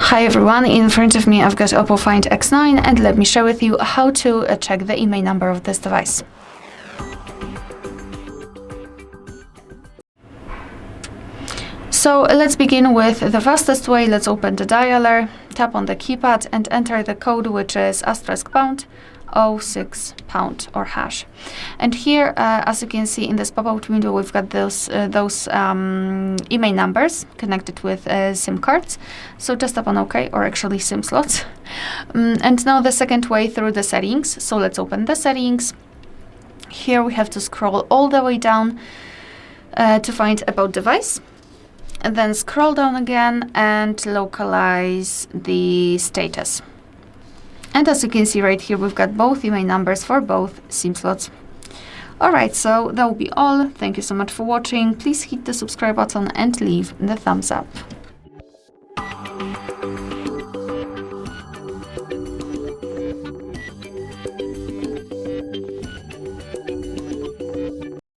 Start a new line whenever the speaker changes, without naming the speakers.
Hi everyone, in front of me I've got OPPO Find X9 and let me share with you how to check the IMEI number of this device. So let's begin with the fastest way. Let's open the dialer, tap on the keypad and enter the code, which is *# 06# or hash. And here, as you can see in this pop-out window, we've got those IMEI numbers connected with SIM cards. So just tap on OK, or actually SIM slots. And now the second way, through the settings. So let's open the settings. Here we have to scroll all the way down to find About Device. And then scroll down again and localize the status. And as you can see right here, we've got both IMEI numbers for both SIM slots. Alright, so that will be all. Thank you so much for watching. Please hit the subscribe button and leave the thumbs up.